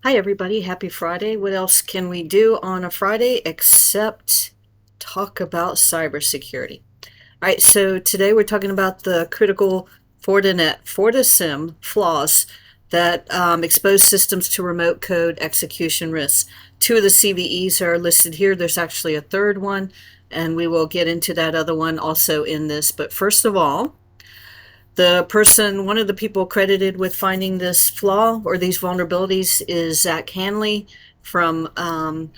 Hi everybody, happy Friday. What else can we do on a Friday except talk about cybersecurity? All right, so today we're talking about the critical Fortinet FortiSIEM flaws that expose systems to remote code execution risks. Two of the CVEs are listed here. There's actually a third one, and we will get into that other one also in this. But first of all, one of the people credited with finding this flaw or these vulnerabilities is Zach Hanley from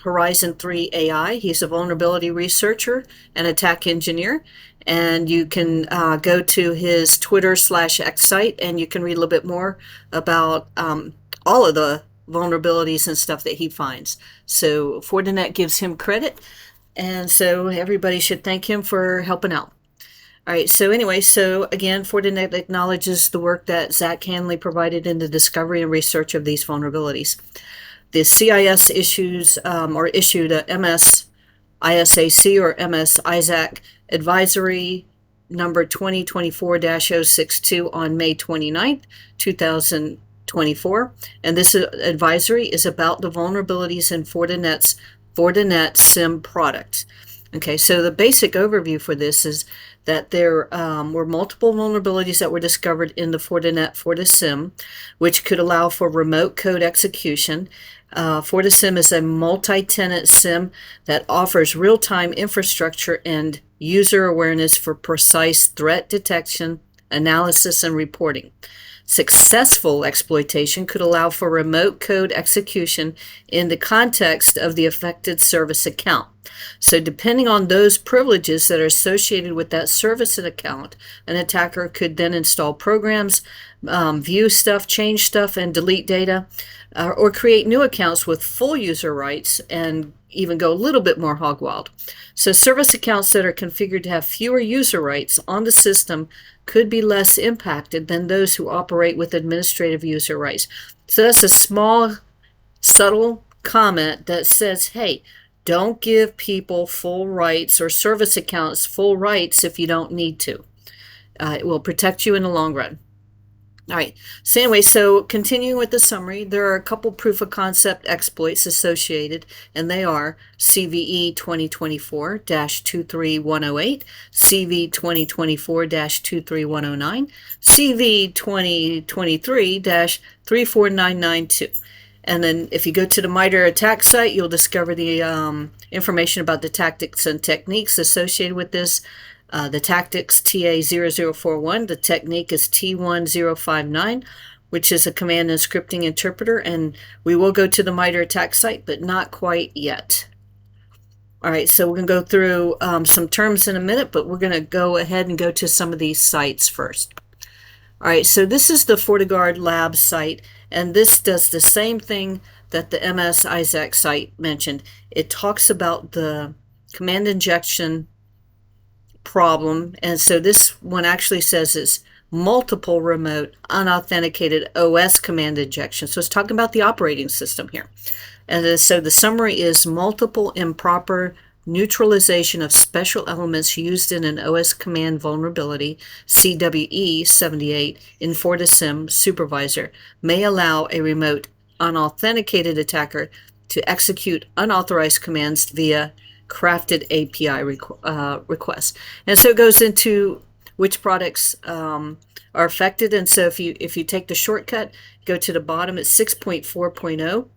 Horizon 3 AI. He's a vulnerability researcher and attack engineer. And you can go to his Twitter/X site and you can read a little bit more about all of the vulnerabilities and stuff that he finds. So Fortinet gives him credit. And so everybody should thank him for helping out. All right, so anyway, again, Fortinet acknowledges the work that Zach Hanley provided in the discovery and research of these vulnerabilities. The CIS issued a MS-ISAC or MS-ISAC advisory number 2024-062 on May 29th, 2024. And this advisory is about the vulnerabilities in Fortinet's Fortinet SIEM product. Okay, so the basic overview for this is that there were multiple vulnerabilities that were discovered in the Fortinet FortiSIEM, which could allow for remote code execution. FortiSIEM is a multi-tenant SIEM that offers real-time infrastructure and user awareness for precise threat detection, analysis, and reporting. Successful exploitation could allow for remote code execution in the context of the affected service account. So depending on those privileges that are associated with that service account, an attacker could then install programs, view stuff, change stuff, and delete data, or create new accounts with full user rights and even go a little bit more hog wild. So service accounts that are configured to have fewer user rights on the system could be less impacted than those who operate with administrative user rights. So that's a small, subtle comment that says, hey, don't give people full rights or service accounts full rights if you don't need to. It will protect you in the long run. All right, so anyway, continuing with the summary, there are a couple proof of concept exploits associated, and they are CVE 2024-23108, CV 2024-23109, CV 2023-34992. And then if you go to the MITRE ATT&CK site, you'll discover the information about the tactics and techniques associated with this. The tactics TA0041, the technique is T1059, which is a command and scripting interpreter, and we will go to the MITRE ATT&CK site, but not quite yet. All right, so we're going to go through some terms in a minute, but we're going to go ahead and go to some of these sites first. All right, so this is the FortiGuard lab site, and this does the same thing that the MS-ISAC site mentioned. It talks about the command injection problem, and so this one actually says it's multiple remote unauthenticated OS command injection. So it's talking about the operating system here. And so the summary is multiple improper neutralization of special elements used in an OS command vulnerability, CWE 78, in FortiSIEM supervisor may allow a remote unauthenticated attacker to execute unauthorized commands via crafted API requests. And so it goes into which products are affected. And so if you take the shortcut, go to the bottom, it's 6.4.0,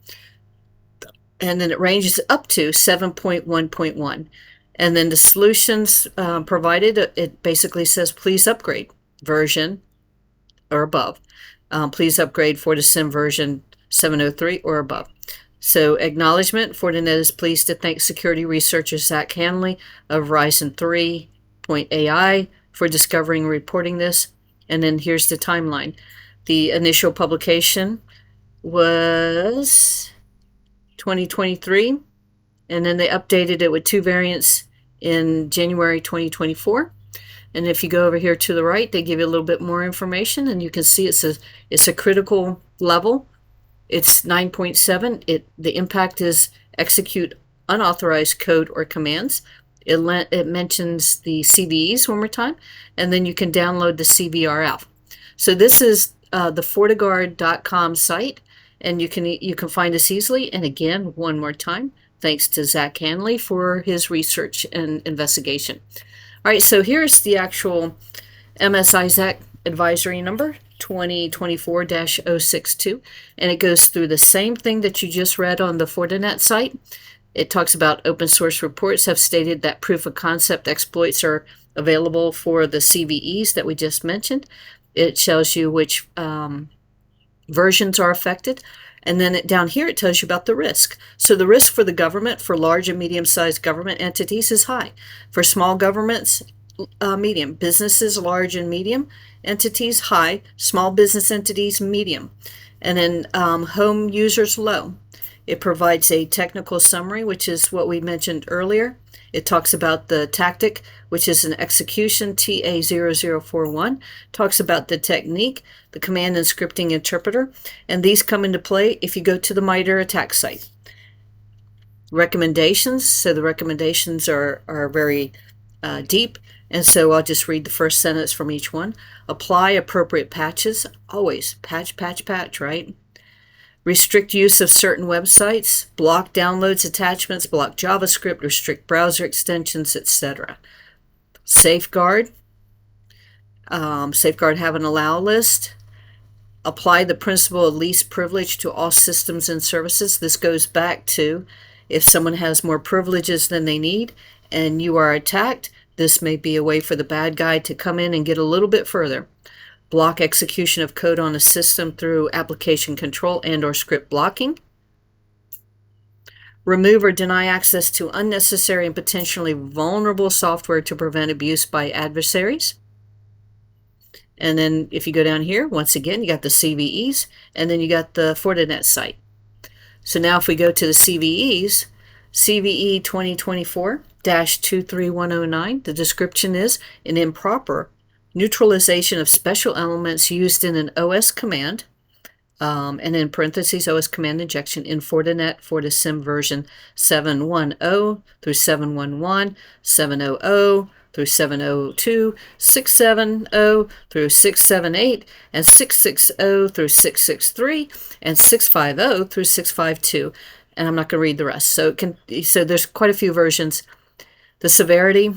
and then it ranges up to 7.1.1. And then the solutions provided, it basically says, please upgrade version or above. Please upgrade FortiSIEM version 703 or above. So acknowledgement, Fortinet is pleased to thank security researcher Zach Hanley of Horizon 3 AI for discovering and reporting this. And then here's the timeline. The initial publication was 2023, and then they updated it with 2 variants in January 2024. And if you go over here to the right, they give you a little bit more information, and you can see it's a critical level. It's 9.7. The impact is execute unauthorized code or commands. It mentions the CVEs one more time, and then you can download the CVRF. So this is the FortiGuard.com site, and you can find us easily. And again, one more time, thanks to Zach Hanley for his research and investigation. All right, so here's the actual MS-ISAC advisory number, 2024-062, and it goes through the same thing that you just read on the Fortinet site. It talks about open source reports have stated that proof of concept exploits are available for the CVEs that we just mentioned. It tells you which versions are affected. And then down here, it tells you about the risk. So the risk for the government, for large and medium-sized government entities, is high. For small governments, medium. Businesses, large and medium. Entities, high. Small business entities, medium. And then home users, low. It provides a technical summary, which is what we mentioned earlier. It talks about the tactic, which is an execution, TA0041. Talks about the technique, the command and scripting interpreter. And these come into play if you go to the MITRE ATT&CK site. Recommendations. So the recommendations are very deep. And so I'll just read the first sentence from each one. Apply appropriate patches. Always patch, patch, patch, right? Restrict use of certain websites, block downloads, attachments, block JavaScript, restrict browser extensions, etc. Safeguard. Safeguard have an allow list. Apply the principle of least privilege to all systems and services. This goes back to if someone has more privileges than they need and you are attacked, this may be a way for the bad guy to come in and get a little bit further. Block execution of code on a system through application control and/or script blocking. Remove or deny access to unnecessary and potentially vulnerable software to prevent abuse by adversaries. And then if you go down here, once again, you got the CVEs, and then you got the Fortinet site. So now if we go to the CVEs, CVE 2024-23109, the description is an improper neutralization of special elements used in an OS command, and in parentheses, OS command injection in Fortinet FortiSIEM version 7.1.0 through 7.1.1, 7.0.0 through 7.0.2, 6.7.0 through 6.7.8, and 6.6.0 through 6.6.3, and 6.5.0 through 6.5.2. And I'm not going to read the rest. So there's quite a few versions. The severity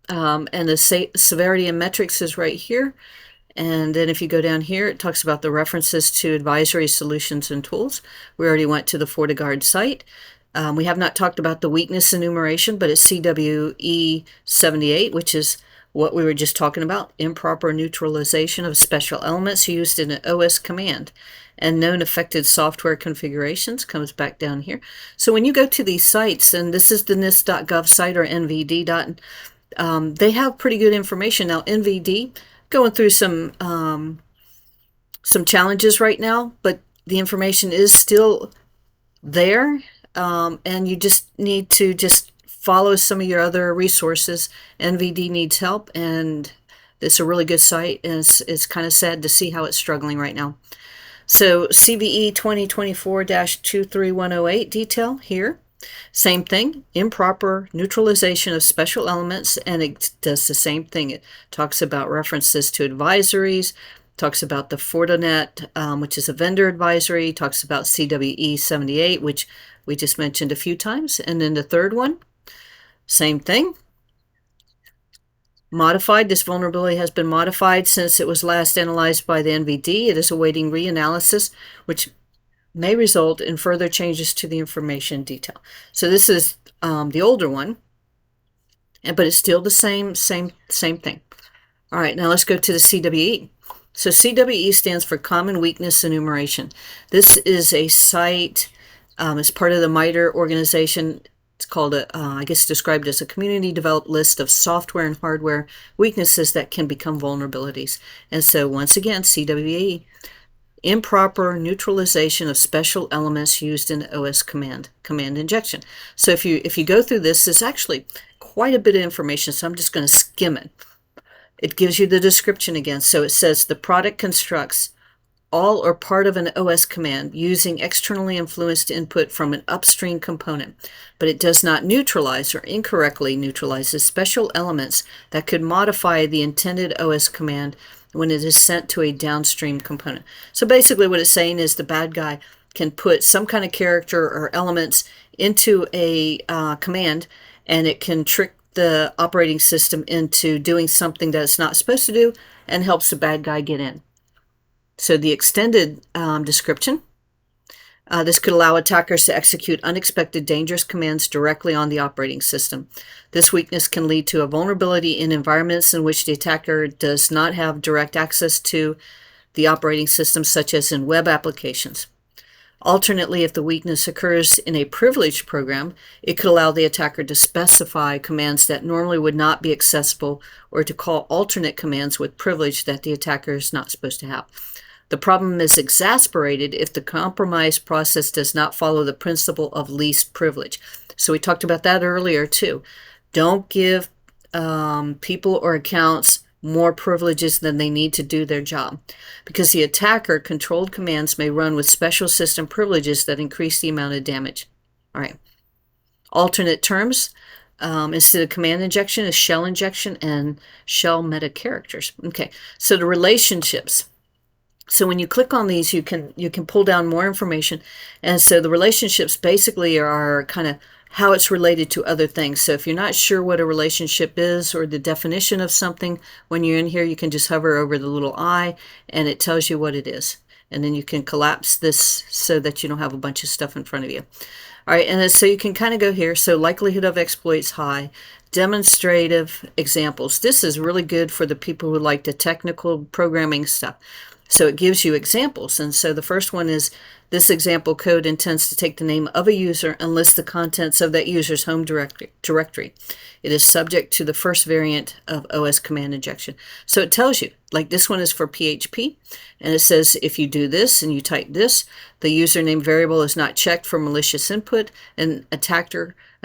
and the severity and metrics is right here. And then if you go down here, it talks about the references to advisory solutions and tools. We already went to the FortiGuard site. We have not talked about the weakness enumeration, but it's CWE 78, which is what we were just talking about, improper neutralization of special elements used in an OS command. And known affected software configurations comes back down here. So when you go to these sites, and this is the NIST.gov site or NVD. They have pretty good information. Now, NVD going through some challenges right now, but the information is still there, and you just need to just follow some of your other resources. NVD needs help, and it's a really good site, and it's kind of sad to see how it's struggling right now. So CVE 2024-23108 detail here. Same thing, improper neutralization of special elements, and it does the same thing. It talks about references to advisories, talks about the Fortinet, which is a vendor advisory, talks about CWE 78, which we just mentioned a few times, and then the third one, same thing. Modified, this vulnerability has been modified since it was last analyzed by the NVD. It is awaiting reanalysis, which may result in further changes to the information detail. So this is the older one, but it's still the same thing. All right, now let's go to the CWE. So CWE stands for Common Weakness Enumeration. This is a site, it's part of the MITRE organization. It's called, I guess described as a community-developed list of software and hardware weaknesses that can become vulnerabilities. And so once again, CWE, improper neutralization of special elements used in OS command injection. So if you go through this, it's actually quite a bit of information, so I'm just going to skim it. It gives you the description again. So it says the product constructs all or part of an OS command using externally influenced input from an upstream component, but it does not neutralize or incorrectly neutralizes special elements that could modify the intended OS command when it is sent to a downstream component. So basically what it's saying is the bad guy can put some kind of character or elements into a command, and it can trick the operating system into doing something that it's not supposed to do and helps the bad guy get in. So the extended description, this could allow attackers to execute unexpected dangerous commands directly on the operating system. This weakness can lead to a vulnerability in environments in which the attacker does not have direct access to the operating system, such as in web applications. Alternately, if the weakness occurs in a privileged program, it could allow the attacker to specify commands that normally would not be accessible, or to call alternate commands with privilege that the attacker is not supposed to have. The problem is exacerbated if the compromised process does not follow the principle of least privilege. So we talked about that earlier too. Don't give people or accounts more privileges than they need to do their job, because the attacker controlled commands may run with special system privileges that increase the amount of damage. All right. Alternate terms, instead of command injection, is shell injection and shell meta characters. Okay, so the relationships. So when you click on these, you can pull down more information. And so the relationships basically are kind of how it's related to other things. So if you're not sure what a relationship is or the definition of something, when you're in here, you can just hover over the little I and it tells you what it is. And then you can collapse this so that you don't have a bunch of stuff in front of you. All right, and then, so you can kind of go here. So likelihood of exploits high. Demonstrative examples. This is really good for the people who like the technical programming stuff. So it gives you examples. And so the first one is, this example code intends to take the name of a user and list the contents of that user's home directory. It is subject to the first variant of OS command injection. So it tells you, like this one is for PHP, and it says if you do this and you type this, the username variable is not checked for malicious input, and an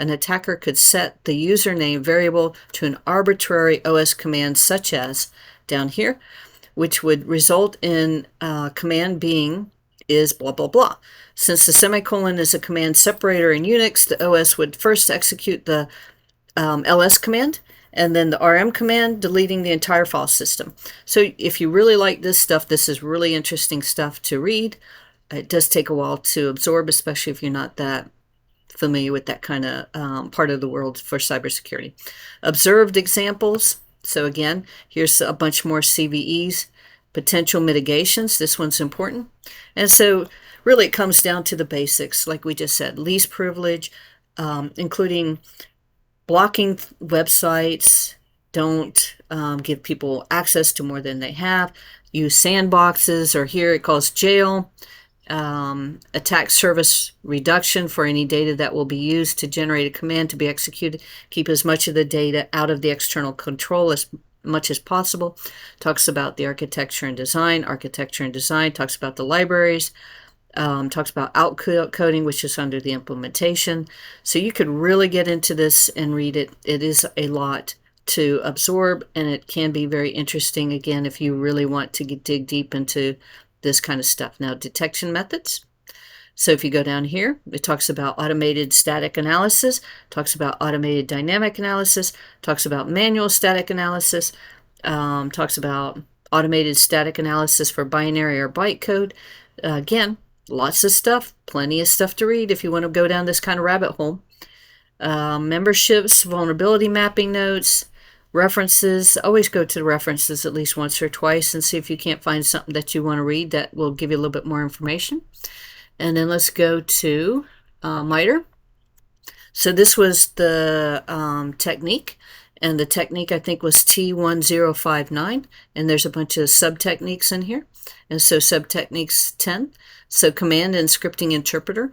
attacker could set the username variable to an arbitrary OS command, such as down here, which would result in command being is blah, blah, blah. Since the semicolon is a command separator in Unix, the OS would first execute the ls command and then the rm command, deleting the entire file system. So if you really like this stuff, this is really interesting stuff to read. It does take a while to absorb, especially if you're not that familiar with that kind of part of the world for cybersecurity. Observed examples. So again, here's a bunch more CVEs. Potential mitigations. This one's important. And so really it comes down to the basics, like we just said. Least privilege, including blocking websites. Don't give people access to more than they have. Use sandboxes, or here it calls jail. Attack service reduction for any data that will be used to generate a command to be executed. Keep as much of the data out of the external control as much as possible. Talks about the architecture and design. Architecture and design talks about the libraries. Talks about outcoding, which is under the implementation. So you could really get into this and read it. It is a lot to absorb, and it can be very interesting, again, if you really want to dig deep into this kind of stuff. Now, detection methods. So if you go down here, it talks about automated static analysis, talks about automated dynamic analysis, talks about manual static analysis, talks about automated static analysis for binary or byte code. Again, lots of stuff, plenty of stuff to read if you want to go down this kind of rabbit hole. Memberships, vulnerability mapping notes, references. Always go to the references at least once or twice and see if you can't find something that you want to read that will give you a little bit more information. And then let's go to MITRE. So this was the technique, and the technique I think was T1059, and there's a bunch of sub-techniques in here. And so sub-techniques 10. So command and scripting interpreter.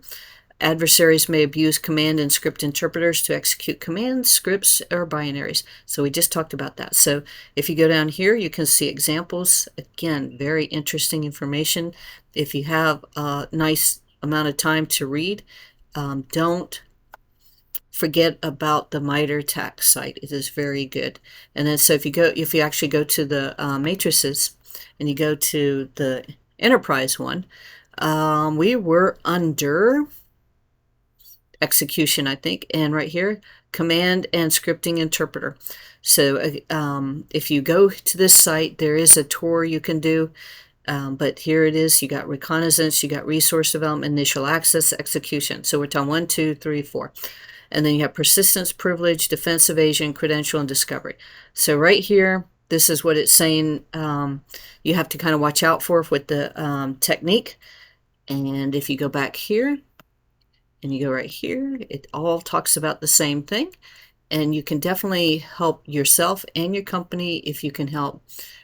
Adversaries may abuse command and script interpreters to execute commands, scripts, or binaries. So we just talked about that. So if you go down here, you can see examples. Again, very interesting information. If you have a nice amount of time to read, don't forget about the MITRE ATT&CK site. It is very good. And then so if you actually go to the matrices and you go to the enterprise one, we were under execution, I think, and right here, command and scripting interpreter. So if you go to this site, there is a tour you can do, but here it is. You got reconnaissance, you got resource development, initial access, execution. So we're talking 1, 2, 3, 4. And then you have persistence, privilege, defense evasion, credential, and discovery. So right here, this is what it's saying you have to kind of watch out for with the technique. And if you go back here, and you go right here, it all talks about the same thing. And you can definitely help yourself and your company if you can help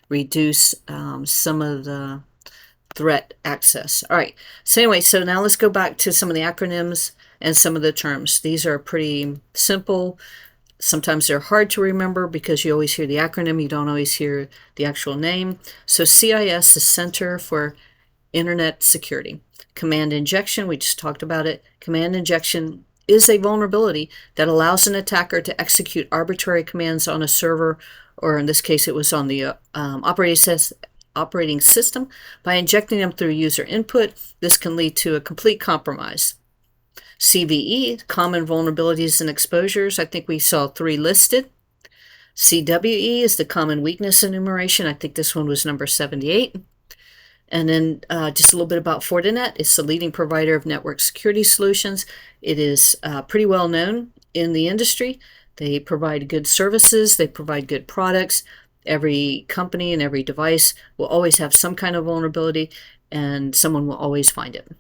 reduce some of the threat access. All right, so anyway, so now let's go back to some of the acronyms and some of the terms. These are pretty simple. Sometimes they're hard to remember because you always hear the acronym, you don't always hear the actual name. So CIS is Center for Internet Security. Command injection, we just talked about it. Command injection is a vulnerability that allows an attacker to execute arbitrary commands on a server, or in this case it was on the operating system, by injecting them through user input. This can lead to a complete compromise. CVE, common vulnerabilities and exposures. I think we saw 3 listed. CWE is the common weakness enumeration. I think this one was number 78. And then just a little bit about Fortinet. It's the leading provider of network security solutions. It is pretty well known in the industry. They provide good services. They provide good products. Every company and every device will always have some kind of vulnerability, and someone will always find it.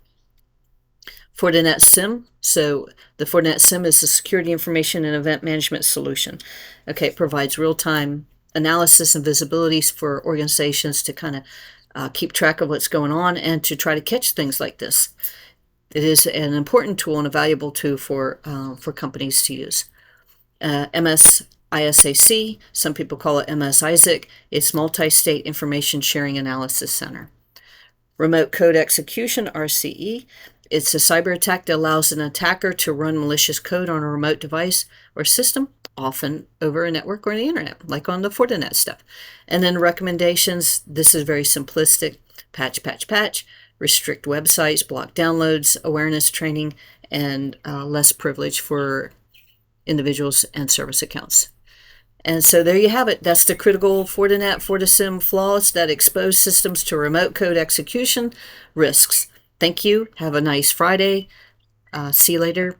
Fortinet SIEM. So the Fortinet SIEM is a security information and event management solution. Okay, it provides real-time analysis and visibilities for organizations to kind of keep track of what's going on and to try to catch things like this. It is an important tool and a valuable tool for companies to use. MS-ISAC, some people call it MS-ISAC. It's Multi-State Information Sharing Analysis Center. Remote Code Execution, RCE. It's a cyber attack that allows an attacker to run malicious code on a remote device or system, often over a network or the internet, like on the Fortinet stuff. And then recommendations, this is very simplistic. Patch, patch, patch. Restrict websites, block downloads, awareness training, and less privilege for individuals and service accounts. And so there you have it. That's the critical Fortinet FortiSIEM flaws that expose systems to remote code execution risks. Thank you. Have a nice Friday. See you later.